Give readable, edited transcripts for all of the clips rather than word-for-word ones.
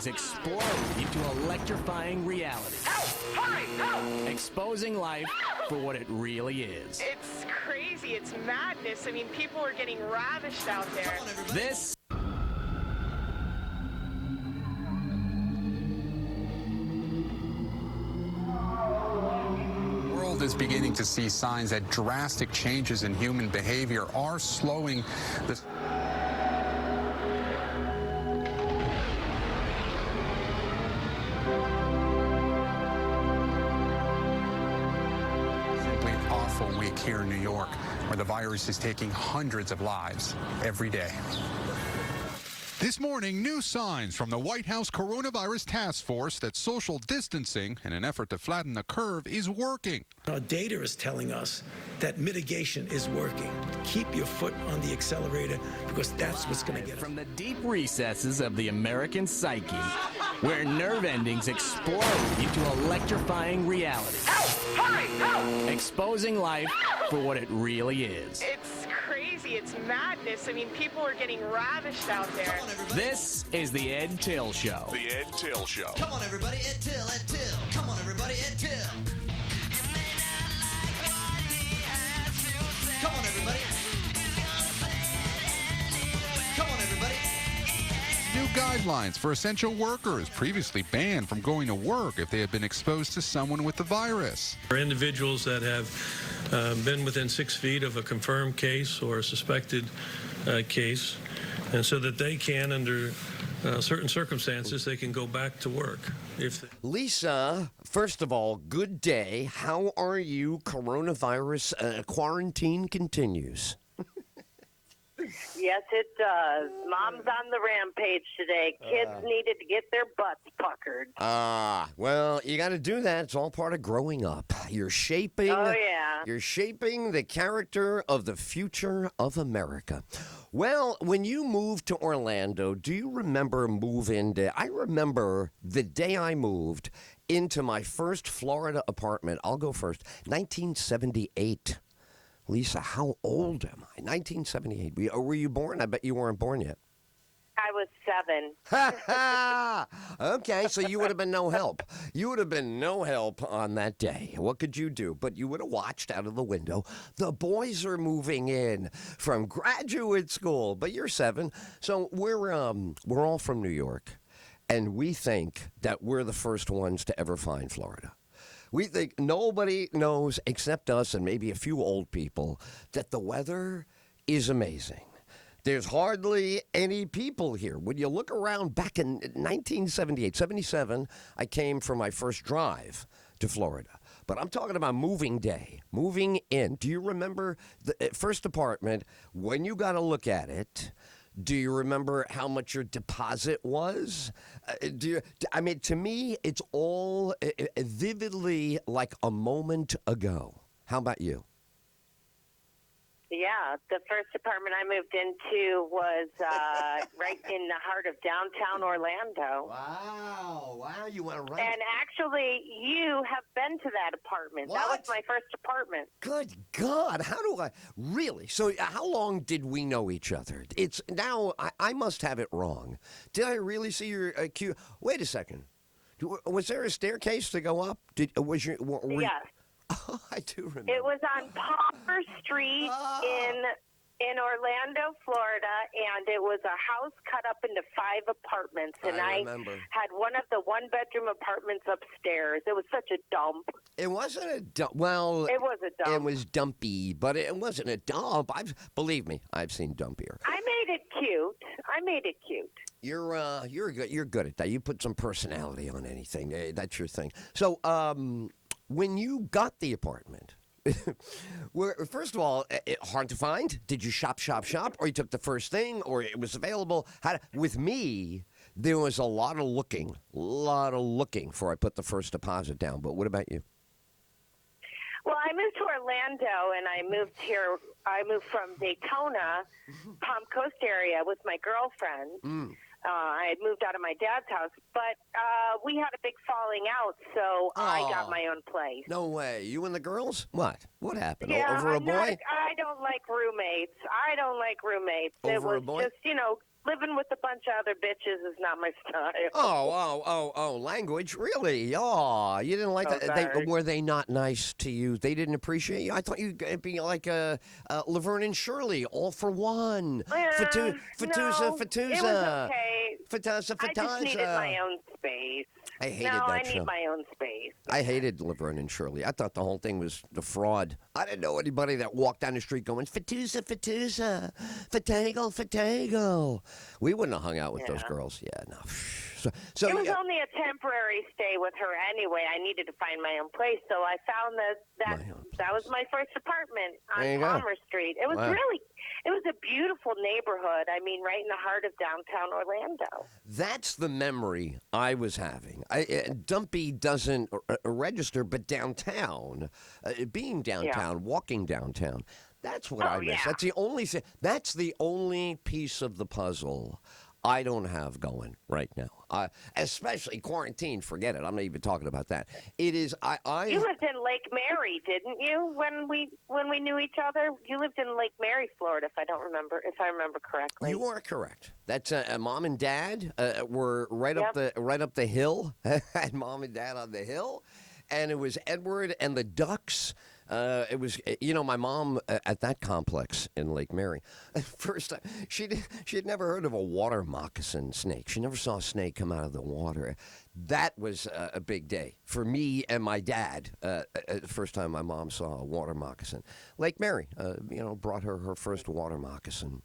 explode into electrifying reality. Help! Hurry! Help! Exposing life for what it really is. It's crazy. It's madness. I mean, people are getting ravished out there. This The world is beginning to see signs that drastic changes in human behavior are slowing the simply awful week here in New York, where the virus is taking hundreds of lives every day. This morning, new signs from the White House Coronavirus Task Force that social distancing, in an effort to flatten the curve, is working. Our data is telling us that mitigation is working. Keep your foot on the accelerator, because that's what's going to get us. from the deep recesses of the American psyche, where nerve endings explode into electrifying reality. Help! Hurry! Help! Exposing life for what it really is. It's crazy. It's madness. I mean, people are getting ravished out there. This is the Ed Tyll Show. The Ed Tyll Show. Come on, everybody, Ed Tyll, Ed Tyll. Come on, everybody, Ed Tyll. Come on, everybody. Come on, everybody. New guidelines for essential workers previously banned from going to work if they had been exposed to someone with the virus. For individuals that have been within 6 feet of a confirmed case or a suspected case, and so that they can, under certain circumstances, they can go back to work. Lisa, first of all, good day. How are you? Coronavirus quarantine continues. Yes, it does. Mom's on the rampage today. Kids needed to get their butts puckered. Well, you got to do that. It's all part of growing up. You're shaping the character of the future of America. Well, when you moved to Orlando, do you remember moving to? I remember the day I moved into my first Florida apartment. I'll go first. 1978. Lisa, how old am I? 1978. Were you born? I bet you weren't born yet. I was 7. Okay, so you would have been no help. You would have been no help on that day. What could you do? But you would have watched out of the window. The boys are moving in from graduate school, but you're 7. So we're all from New York, and we think that we're the first ones to ever find Florida. We think nobody knows except us and maybe a few old people that the weather is amazing. There's hardly any people here. When you look around back in 1978, 77, I came for my first drive to Florida. But I'm talking about moving day, moving in. Do you remember the first apartment, when you got to look at it? Do you remember how much your deposit was? To me, it's all vividly like a moment ago. How about you? Yeah, the first apartment I moved into was right in the heart of downtown Orlando. Wow, you went right. And actually, you have been to that apartment. What? That was my first apartment. Good God, how do I really? So how long did we know each other? It's now, I must have it wrong. Did I really see your cue? Wait a second. Was there a staircase to go up? Yes. Oh, I do remember. It was on Palmer Street in Orlando, Florida, and it was a house cut up into 5 apartments. And I remember. had one of the one-bedroom apartments upstairs. It was such a dump. It wasn't a dump. Well, it was a dump. It was dumpy, but it wasn't a dump. Believe me, I've seen dumpier. I made it cute. You're good at that. You put some personality on anything. That's your thing. So, when you got the apartment, first of all, hard to find? Did you shop, or you took the first thing, or it was available? With me, there was a lot of looking before I put the first deposit down. But what about you? Well, I moved to Orlando, and I moved here. I moved from Daytona, Palm Coast area with my girlfriend. I had moved out of my dad's house, but we had a big falling out, so I got my own place. No way. You and the girls? What? What happened? Yeah, Over a boy? I don't like roommates. Over it was a boy? just, living with a bunch of other bitches is not my style. Oh, language? Really? Oh, you didn't like Oh, that? sorry. Were they not nice to you? They didn't appreciate you? I thought you'd be like Laverne and Shirley, all for one. No, Fatuza. it was okay. Fatuza. I just needed my own space. I hated no, that I show. need my own space. I hated Laverne and Shirley. I thought the whole thing was a fraud. I didn't know anybody that walked down the street going, Fatuza, Fatago. We wouldn't have hung out with those girls. Yeah, no. So it was only a temporary stay with her anyway. I needed to find my own place, so I found that was my first apartment on Palmer Street. It was it was a beautiful neighborhood. I mean, right in the heart of downtown Orlando. That's the memory I was having. Dumpy doesn't register, but downtown, being downtown, walking downtown, that's what I miss. Yeah. That's the only thing. That's the only piece of the puzzle I don't have going right now. Especially quarantine. Forget it. I'm not even talking about that. It is. You lived in Lake Mary, didn't you? When we knew each other, you lived in Lake Mary, Florida. If I remember correctly. You are correct. That's Mom and Dad were right up the hill. Had Mom and Dad on the hill, and it was Edward and the Ducks. It was, my mom at that complex in Lake Mary. First, she had never heard of a water moccasin snake. She never saw a snake come out of the water. That was a big day for me and my dad. First time my mom saw a water moccasin. Lake Mary, brought her first water moccasin.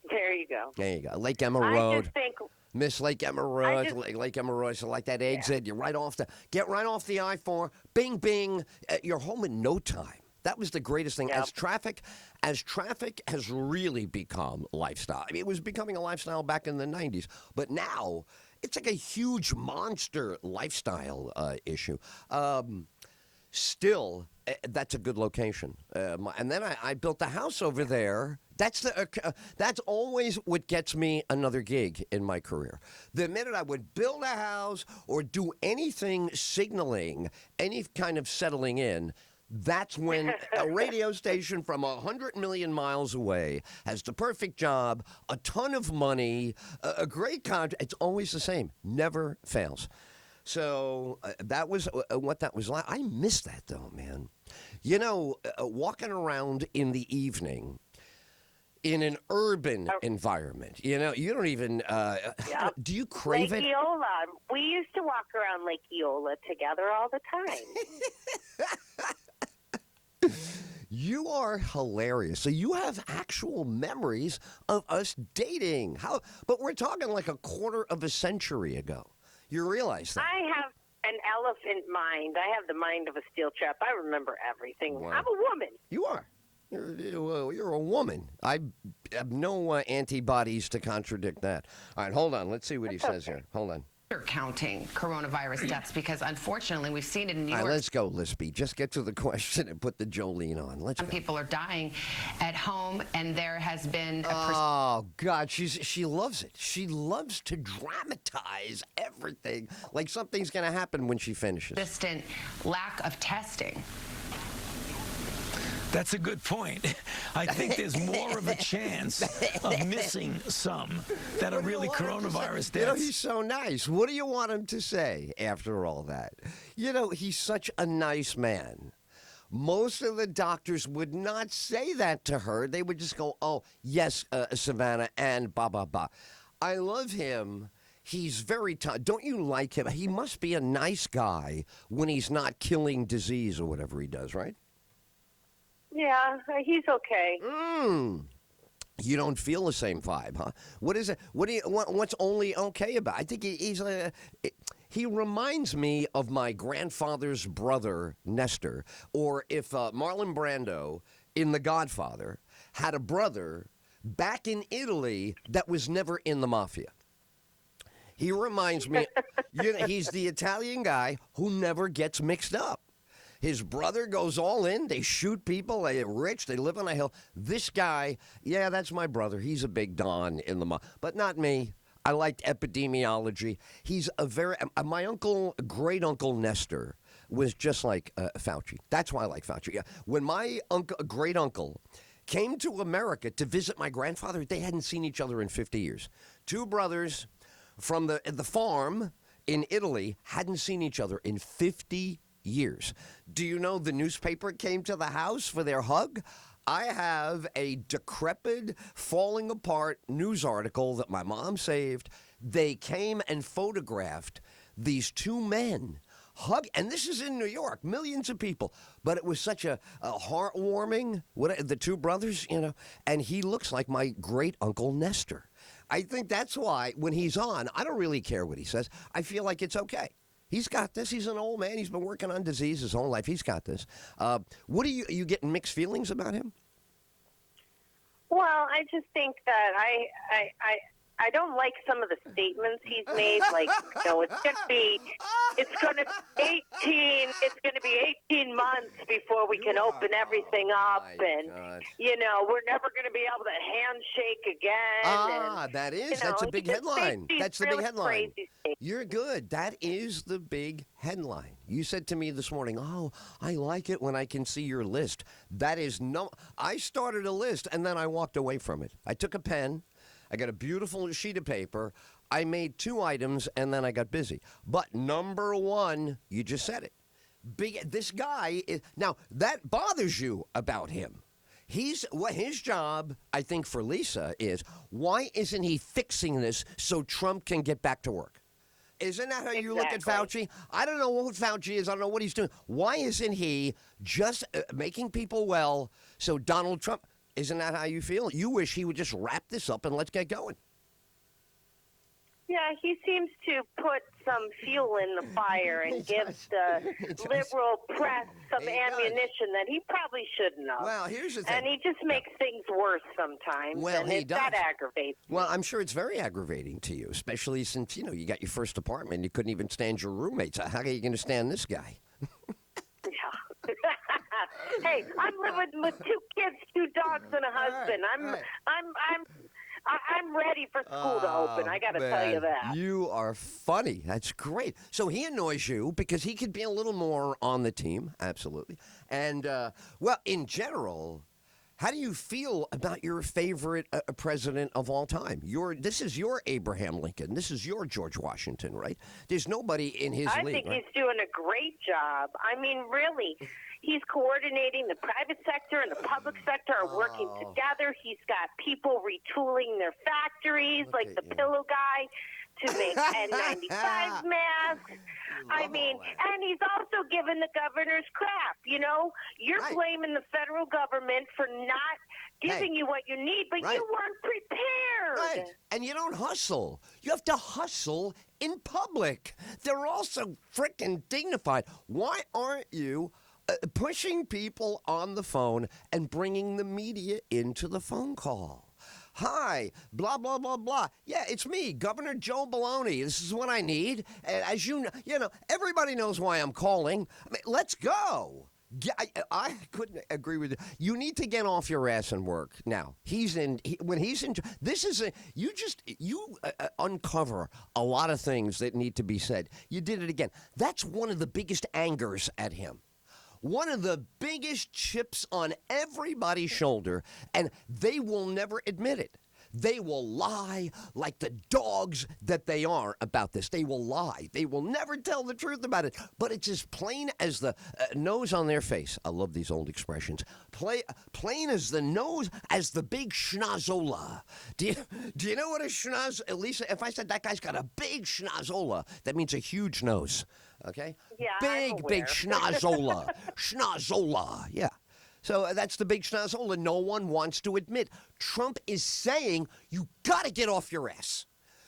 There you go. There you go. Lake Emma Road. I just think. Miss Lake Emma Road, Lake Emma Road, so like that exit, you're get right off the I-4, bing, bing, you're home in no time. That was the greatest thing. Yep. As traffic has really become lifestyle. I mean, it was becoming a lifestyle back in the 90s, but now it's like a huge monster lifestyle issue. Still, that's a good location. And then I built a house over there. That's always what gets me another gig in my career. The minute I would build a house or do anything signaling, any kind of settling in, that's when a radio station from 100 million miles away has the perfect job, a ton of money, a great contract. It's always the same. Never fails. So that was what that was like. I miss that, though, man. Walking around in the evening in an urban environment, you don't even, do you crave Lake it? Eola. We used to walk around Lake Eola together all the time. You are hilarious. So you have actual memories of us dating. But we're talking like a quarter of a century ago. You realize that? I have an elephant mind. I have the mind of a steel trap. I remember everything. Wow. I'm a woman. You are. You're a woman. I have no antibodies to contradict that. All right, hold on. Let's see what he says here. Hold on. Counting coronavirus deaths because unfortunately we've seen it in New York. All right, let's go, Lispy. Just get to the question and put the Jolene on. Let's go. People are dying at home, and there has been Oh God, she loves it. She loves to dramatize everything like something's going to happen when she finishes. persistent lack of testing. That's a good point. I think there's more of a chance of missing some that are really coronavirus deaths. He's so nice. What do you want him to say after all that? He's such a nice man. Most of the doctors would not say that to her. They would just go, oh, yes, Savannah, and blah, blah, blah. I love him. He's very tough. Don't you like him? He must be a nice guy when he's not killing disease or whatever he does, right? Yeah, he's okay. You don't feel the same vibe, huh? What is it? What's only okay about? I think he reminds me of my grandfather's brother Nestor, or if Marlon Brando in The Godfather had a brother back in Italy that was never in the mafia. He reminds me. He's the Italian guy who never gets mixed up. His brother goes all in. They shoot people. They're rich. They live on a hill. This guy, yeah, that's my brother. He's a big don in the but not me. I liked epidemiology. He's my great uncle Nestor was just like Fauci. That's why I like Fauci. Yeah. When my great uncle came to America to visit my grandfather. They hadn't seen each other in 50 years. Two brothers from the farm in Italy hadn't seen each other in 50 years. Do you know the newspaper came to the house for their hug? I have a decrepit, falling apart news article that my mom saved. They came and photographed these two men hug, and this is in New York, millions of people. But it was such a heartwarming, the two brothers, and he looks like my great uncle Nestor. I think that's why when he's on, I don't really care what he says. I feel like it's okay. He's got this. He's an old man. He's been working on disease his whole life. He's got this. What are you getting mixed feelings about him? Well, I just think that I don't like some of the statements he's made. Like, it's going to be 18 months before we can open everything up, and God. We're never going to be able to handshake again. That's a big headline. That's the big headline. Crazy statements. You're good. That is the big headline. You said to me this morning, "Oh, I like it when I can see your list." That is I started a list and then I walked away from it. I took a pen. I got a beautiful sheet of paper. I made 2 items, and then I got busy. But number 1, you just said it. This guy is, now that bothers you about him. His job, I think, for Lisa is, why isn't he fixing this so Trump can get back to work? Isn't that how you look at Fauci? I don't know what Fauci is. I don't know what he's doing. Why isn't he just making people well so Donald Trump? Isn't that how you feel? You wish he would just wrap this up and let's get going. Yeah, he seems to put some fuel in the fire and gives the liberal press some ammunition that he probably shouldn't have. Well, here's the thing. And he just makes things worse sometimes. Well, and he does. That aggravates me. Well, I'm sure it's very aggravating to you, especially since, you got your first apartment and you couldn't even stand your roommates. How are you going to stand this guy? Hey, I'm living with 2 kids, 2 dogs, and a husband. I'm ready for school to open. I got to tell you that. You are funny. That's great. So he annoys you because he could be a little more on the team. Absolutely. And in general, how do you feel about your favorite president of all time? This is your Abraham Lincoln. This is your George Washington, right? There's nobody in his league. I think right? he's doing a great job. I mean, really. He's coordinating. The private sector and the public sector are working together. He's got people retooling their factories, like the pillow guy, to make N95 masks. And he's also giving the governors crap. You're blaming the federal government for not giving you what you need, but you weren't prepared. Right. And you don't hustle. You have to hustle in public. They're also freaking dignified. Why aren't you pushing people on the phone and bringing the media into the phone call? Hi, blah, blah, blah, blah. Yeah, it's me, Governor Joe Baloney. This is what I need. As you know, everybody knows why I'm calling. Let's go. I couldn't agree with you. You need to get off your ass and work. Now, when he's in, you uncover a lot of things that need to be said. You did it again. That's one of the biggest angers at him. One of the biggest chips on everybody's shoulder, and they will never admit it. They will lie like the dogs that they are about this. They will lie. They will never tell the truth about it. But it's as plain as the nose on their face. I love these old expressions. Plain as the nose as the big schnozola. Do you know what a schnoz? Lisa, if I said that guy's got a big schnozola, that means a huge nose. Okay? Yeah, big schnozola. Schnozola. Yeah. So that's the big schnozola no one wants to admit. Trump is saying, you got to get off your ass.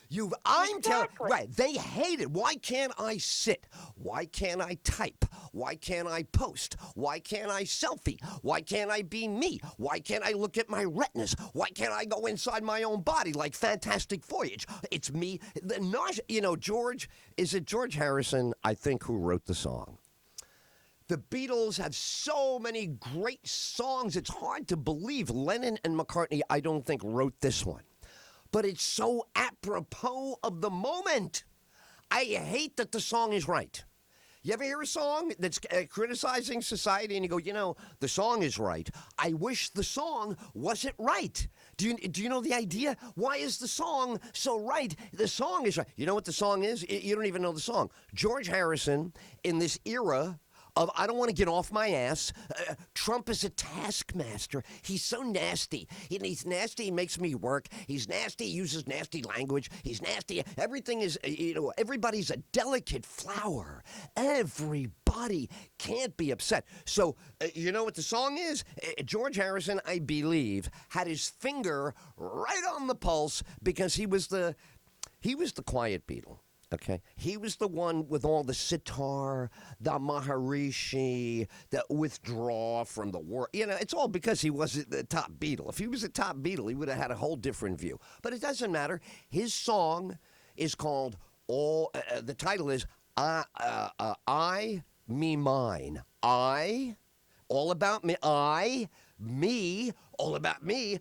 They hate it. Why can't I sit? Why can't I type? Why can't I post? Why can't I selfie? Why can't I be me? Why can't I look at my retinas? Why can't I go inside my own body like Fantastic Voyage? It's me. George Harrison, I think, who wrote the song. The Beatles have so many great songs. It's hard to believe Lennon and McCartney, I don't think, wrote this one. But it's so apropos of the moment. I hate that the song is right. You ever hear a song that's criticizing society and you go, the song is right. I wish the song wasn't right. Do you know the idea? Why is the song so right? The song is right. You know what the song is? You don't even know the song. George Harrison, in this era of I don't want to get off my ass. Trump is a taskmaster. He's so nasty. He's nasty. He makes me work. He's nasty. He uses nasty language. He's nasty. Everything is, everybody's a delicate flower. Everybody can't be upset. So, you know what the song is? George Harrison, I believe, had his finger right on the pulse because he was the quiet Beatle. Okay, he was the one with all the sitar, the Maharishi, the withdraw from the war. It's all because he wasn't the top Beatle. If he was a top Beatle, he would have had a whole different view. But it doesn't matter. His song is called the title is I, Me, Mine. I, all about me. I, me, all about me.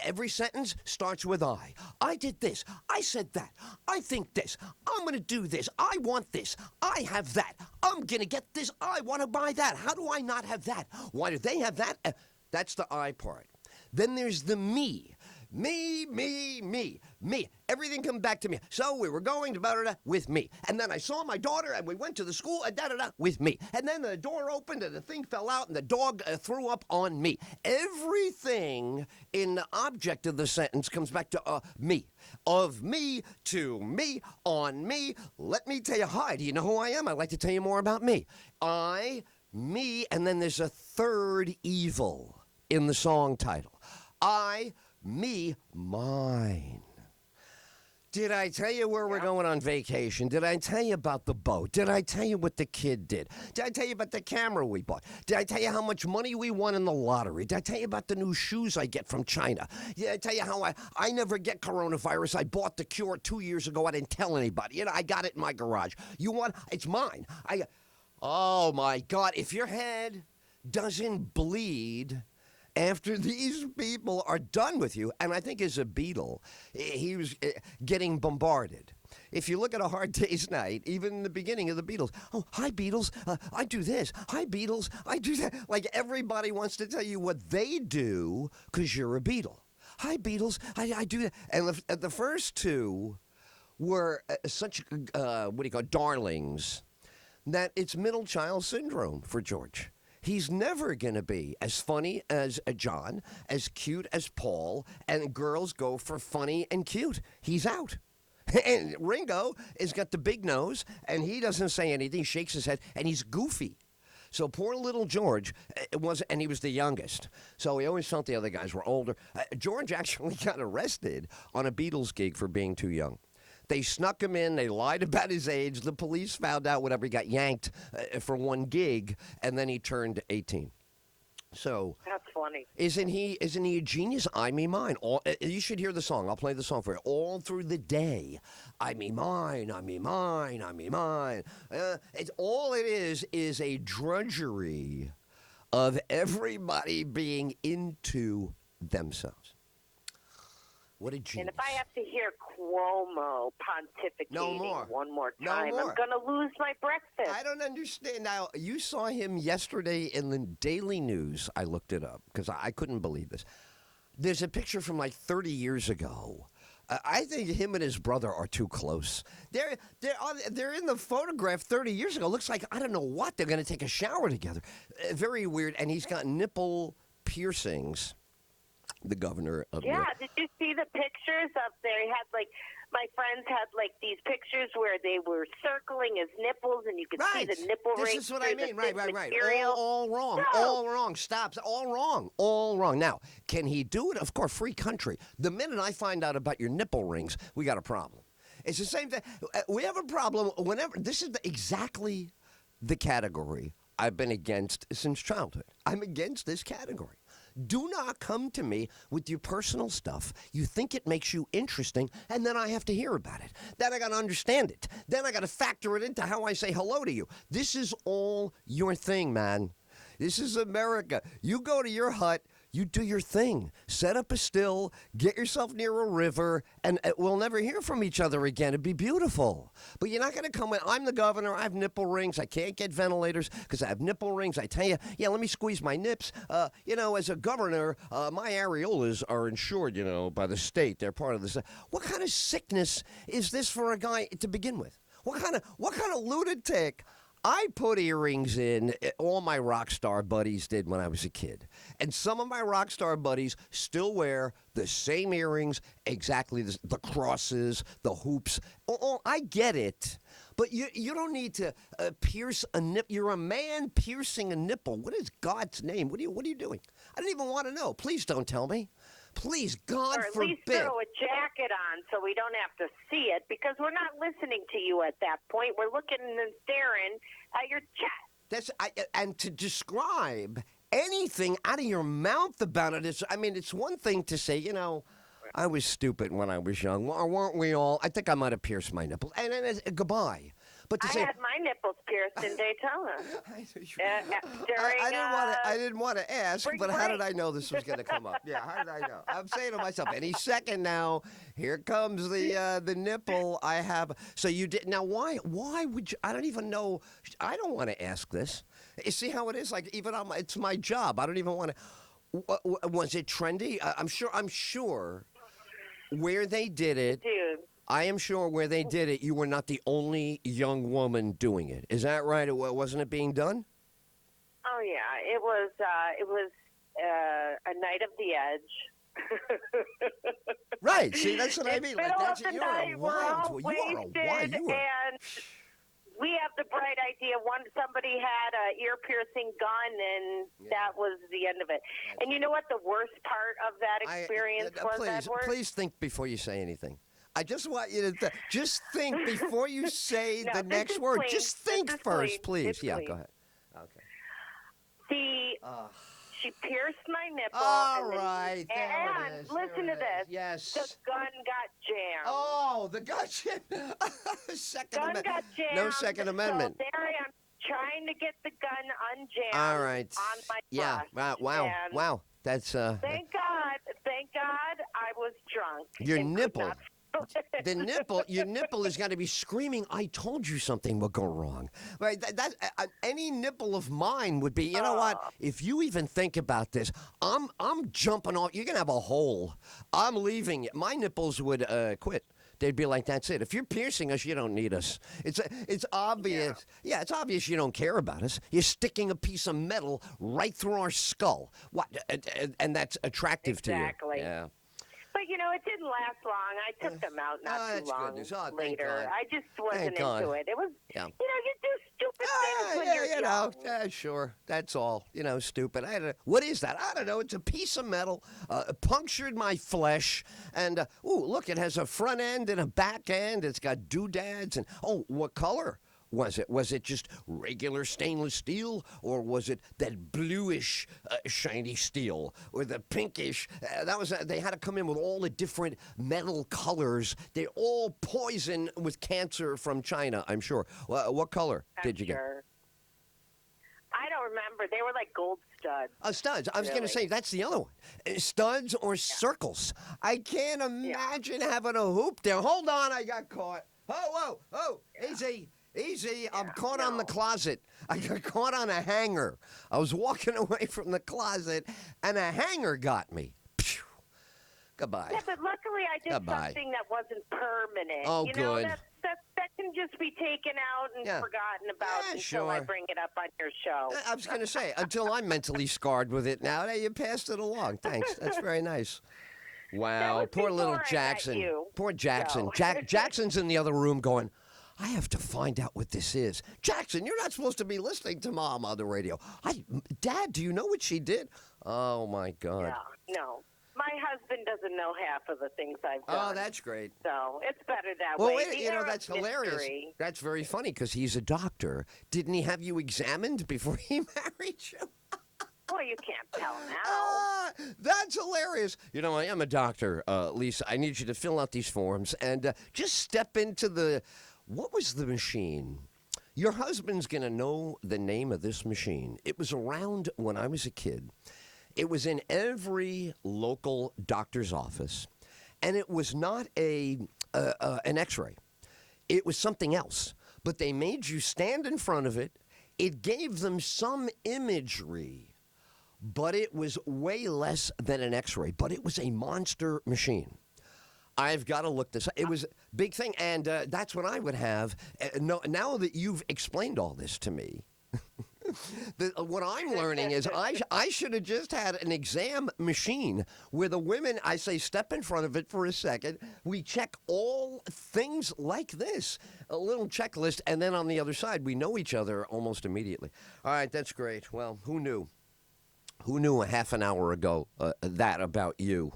Every sentence starts with I. I did this. I said that. I think this. I'm going to do this. I want this. I have that. I'm going to get this. I want to buy that. How do I not have that? Why do they have that? That's the I part. Then there's the me. Me, me, me, me. Everything comes back to me. So we were going to da-da-da with me. And then I saw my daughter and we went to the school da-da-da with me. And then the door opened and the thing fell out and the dog threw up on me. Everything in the object of the sentence comes back to me. Of me, to me, on me. Let me tell you, hi, do you know who I am? I'd like to tell you more about me. I, me, and then there's a third evil in the song title. I, me, mine. Did I tell you where we're going on vacation? Did I tell you about the boat? Did I tell you what the kid did? Did I tell you about the camera we bought? Did I tell you how much money we won in the lottery? Did I tell you about the new shoes I get from China? Did I tell you how I never get coronavirus? I bought the cure 2 years ago. I didn't tell anybody. I got it in my garage. You want? It's mine. Oh, my God. If your head doesn't bleed after these people are done with you, and I think as a Beatle, he was getting bombarded. If you look at A Hard Day's Night, even in the beginning of the Beatles, oh, hi, Beatles, I do this. Hi, Beatles, I do that. Like everybody wants to tell you what they do because you're a Beatle. Hi, Beatles, I do that. And the first two were such, darlings, that it's middle child syndrome for George. He's never going to be as funny as John, as cute as Paul, and girls go for funny and cute. He's out. And Ringo has got the big nose, and he doesn't say anything, shakes his head, and he's goofy. So poor little George and he was the youngest. So he always felt the other guys were older. George actually got arrested on a Beatles gig for being too young. They snuck him in. They lied about his age. The police found out whatever. He got yanked for one gig, and then he turned 18. So that's funny. Isn't he a genius? I, me, mine. You should hear the song. I'll play the song for you. All through the day. I, me, mine. I, me, mine. I, me, mine. All it is a drudgery of everybody being into themselves. What a genius. And if I have to hear Cuomo pontificating one more time, I'm going to lose my breakfast. I don't understand. Now, you saw him yesterday in the Daily News. I looked it up because I couldn't believe this. There's a picture from like 30 years ago. I think him and his brother are too close. They're in the photograph 30 years ago. Looks like, I don't know what, they're going to take a shower together. Very weird. And he's got nipple piercings. The governor of Did you see the pictures up there? He had my friends had these pictures where they were circling his nipples and you could see the nipple rings. This is what I mean. Right. Material. All wrong. No. All wrong. Stop. All wrong. Now, can he do it? Of course, free country. The minute I find out about your nipple rings, we got a problem. It's the same thing. We have a problem whenever. This is exactly the category I've been against since childhood. I'm against this category. Do not come to me with your personal stuff. You think it makes you interesting, and then I have to hear about it. Then I got to understand it. Then I got to factor it into how I say hello to you. This is all your thing, man. This is America. You go to your hut, You do your thing. Set up a still, get yourself near a river, and we'll never hear from each other again. It'd be beautiful. But you're not going to come in. I'm the governor. I have nipple rings. I can't get ventilators because I have nipple rings. I tell you, yeah, let me squeeze my nips. As a governor, my areolas are insured, by the state. They're part of the state. What kind of sickness is this for a guy to begin with? What kind of lunatic? I put earrings in, all my rock star buddies did when I was a kid. And some of my rock star buddies still wear the same earrings, exactly the crosses, the hoops. Oh, I get it. But you don't need to pierce a nipple. You're a man piercing a nipple. What is God's name? What are you doing? I don't even want to know. Please don't tell me. Please, God or at forbid. least throw a jacket on so we don't have to see it, because we're not listening to you at that point. We're looking and staring at your chest. And to describe anything out of your mouth about it is, it's one thing to say, I was stupid when I was young. Weren't we all? I think I might have pierced my nipple. And then goodbye. But to I say, had my nipples pierced in Daytona. I didn't want to ask, but how did I know this was going to come up? Yeah, how did I know? I'm saying to myself, any second now, here comes the nipple I have. So you did. Now, why would you? I don't even know. I don't want to ask this. You see how it is? Like, even it's my job. I don't even want to. Was it trendy? I'm sure where they did it. Dude. I am sure where they did it, you were not the only young woman doing it. Is that right? Wasn't it being done? Oh yeah, it was a night of the edge. Right. See, that's what I mean. Like, You are a wild. And we have the bright idea. Somebody had an ear-piercing gun, and that was the end of it. And you know what the worst part of that experience was, Edward? Please think before you say anything. I just want you to just think before you say the next word. Clean. Just think first, please. It's Yeah, clean. go ahead. Okay. She pierced my nipple. All right. There it is. Listen to this. Yes. The gun got jammed. Oh, the gun jammed. Second Gun Amendment. got jammed. No Second Amendment. So there I am trying to get the gun unjammed. All right. On my Yeah. breast. Wow. That's Thank God, I was drunk. your and could nipple. not- Your nipple has got to be screaming, I told you something will go wrong. Right? Any nipple of mine would be, you know what? If you even think about this, I'm jumping off. You're going to have a hole. I'm leaving. My nipples would quit. They'd be like, that's it. If you're piercing us, you don't need us. It's obvious. Yeah, it's obvious you don't care about us. You're sticking a piece of metal right through our skull. What? And that's attractive to you. Exactly. Yeah. But, it didn't last long. I took them out not too long thank later. God. I just wasn't God. into it. It was, Yeah. you do stupid things when you're young. Sure. That's all. Stupid. What is that? I don't know. It's a piece of metal, punctured my flesh, and look, it has a front end and a back end. It's got doodads, and what color was it? Was it just regular stainless steel, or was it that bluish, shiny steel, or the pinkish? They had to come in with all the different metal colors. They're all poison with cancer from China, I'm sure. What color did you get? I don't remember. They were like gold studs. Studs. I was going to say, that's the other one. Studs or circles. I can't imagine having a hoop there. Hold on, I got caught. Oh, easy. Easy. I'm caught on the closet. I got caught on a hanger. I was walking away from the closet, and a hanger got me. Phew. Goodbye. Yeah, but luckily I did something that wasn't permanent. Oh, good. That can just be taken out and forgotten about until I bring it up on your show. I was going to say, until I'm mentally scarred with it now. Hey, you passed it along. Thanks. That's very nice. Wow. Poor little Jackson. Poor Jackson. Jackson's in the other room going, I have to find out what this is. Jackson, you're not supposed to be listening to Mom on the radio. Dad, do you know what she did? Oh, my God. No. My husband doesn't know half of the things I've done. Oh, that's great. So it's better that way. Well, that's hilarious. Mystery. That's very funny because he's a doctor. Didn't he have you examined before he married you? Well, you can't tell now. That's hilarious. I am a doctor, Lisa. I need you to fill out these forms and just step into what was the machine? Your husband's going to know the name of this machine. It was around when I was a kid. It was in every local doctor's office, and it was not an X-ray. It was something else. But they made you stand in front of it. It gave them some imagery, but it was way less than an X-ray. But it was a monster machine. I've got to look this up. It was a big thing, and that's what I would have. Now that you've explained all this to me, what I'm learning is I should have just had an exam machine where the women, I say, step in front of it for a second. We check all things like this, a little checklist, and then on the other side, we know each other almost immediately. All right, that's great. Well, who knew? Who knew a half an hour ago that about you?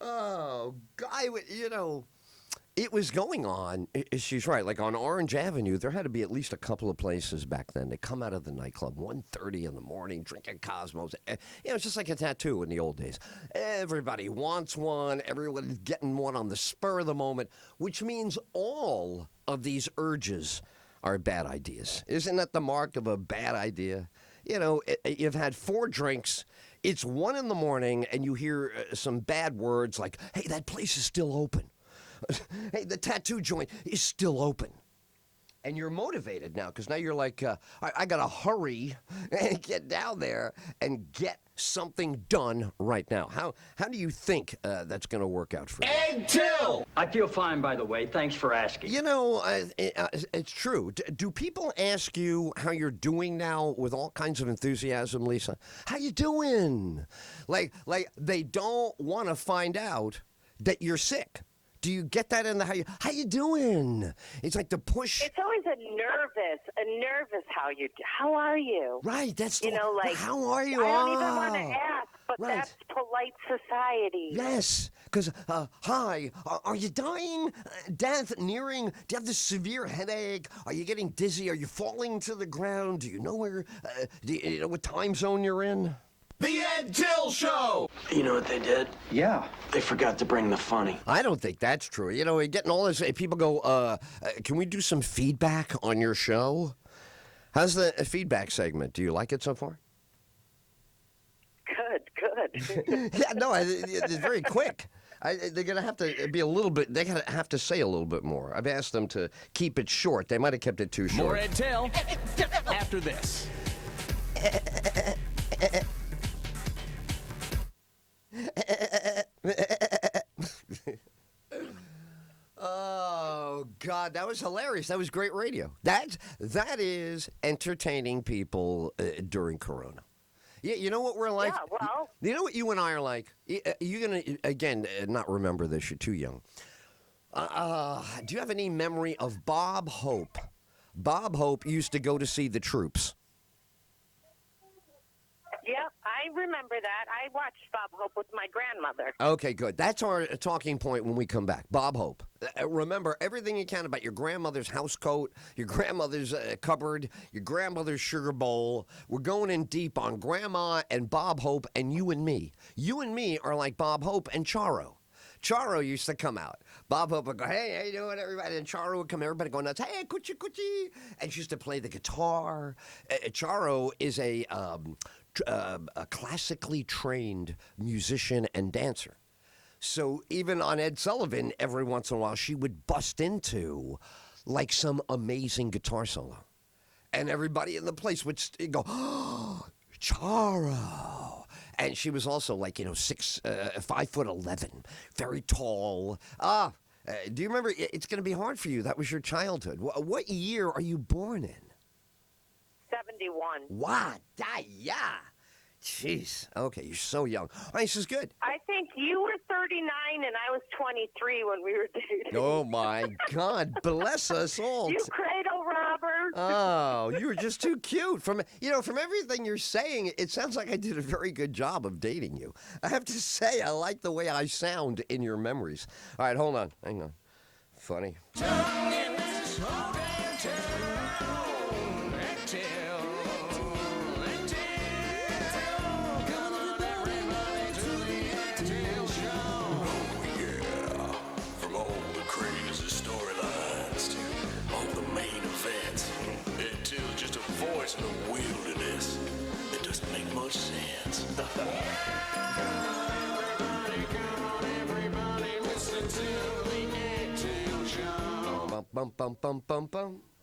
Oh, it was going on. She's right. Like on Orange Avenue, there had to be at least a couple of places back then. They come out of the nightclub 1:30 in the morning, drinking Cosmos. It's just like a tattoo in the old days. Everybody wants one. Everyone's getting one on the spur of the moment, which means all of these urges are bad ideas. Isn't that the mark of a bad idea? You've had 4 drinks. It's 1 in the morning, and you hear some bad words like, hey, that place is still open. Hey, the tattoo joint is still open. And you're motivated now because now you're like, I got to hurry and get down there and get something done right now. How do you think that's going to work out for you? Ed Tyll! I feel fine, by the way. Thanks for asking. It's true. Do people ask you how you're doing now with all kinds of enthusiasm, Lisa? How you doing? Like they don't want to find out that you're sick. Do you get that in the how you doing? It's like the push. It's always a nervous how are you? Right, that's how are you? I don't even want to ask, but that's polite society. Yes, because hi, are you dying? Death nearing? Do you have this severe headache? Are you getting dizzy? Are you falling to the ground? Do you know where? Do you know what time zone you're in? The Ed Tyll Show! You know what they did? Yeah. They forgot to bring the funny. I don't think that's true. Getting all this, people go, can we do some feedback on your show? How's the feedback segment? Do you like it so far? Good. Yeah, no, it's very quick. They're going to have to be a little bit, they're going to have to say a little bit more. I've asked them to keep it short. They might have kept it too short. More Ed Tyll after this. Oh God, that was hilarious. That was great radio. That is entertaining people during Corona. Yeah, you know what we're like? Yeah, well. You know what you and I are like? You're going to, again, not remember this. You're too young. Do you have any memory of Bob Hope? Bob Hope used to go to see the troops. Yep, I remember that. I watched Bob Hope with my grandmother. Okay, good. That's our talking point when we come back. Bob Hope. Remember everything you can about your grandmother's house coat, your grandmother's cupboard, your grandmother's sugar bowl. We're going in deep on Grandma and Bob Hope and you and me. You and me are like Bob Hope and Charo. Charo used to come out. Bob Hope would go, hey, how you doing, everybody? And Charo would come, everybody go nuts, hey, coochie, coochie. And she used to play the guitar. Charo is a classically trained musician and dancer. So even on Ed Sullivan, every once in a while, she would bust into like some amazing guitar solo. And everybody in the place would go, oh, Charo. And she was also like, 5'11", very tall. Do you remember? It's going to be hard for you. That was your childhood. What year are you born in? 71. Wow, yeah. Jeez. Okay, you're so young. All right, this is good. I think you were 39 and I was 23 when we were dating. Oh, my God. Bless us all. You cradle robber. Oh, you were just too cute. From everything you're saying, it sounds like I did a very good job of dating you. I have to say, I like the way I sound in your memories. All right, hold on. Hang on. Funny. In the wilderness, the Bum, bum, bum, bum, bum, bum.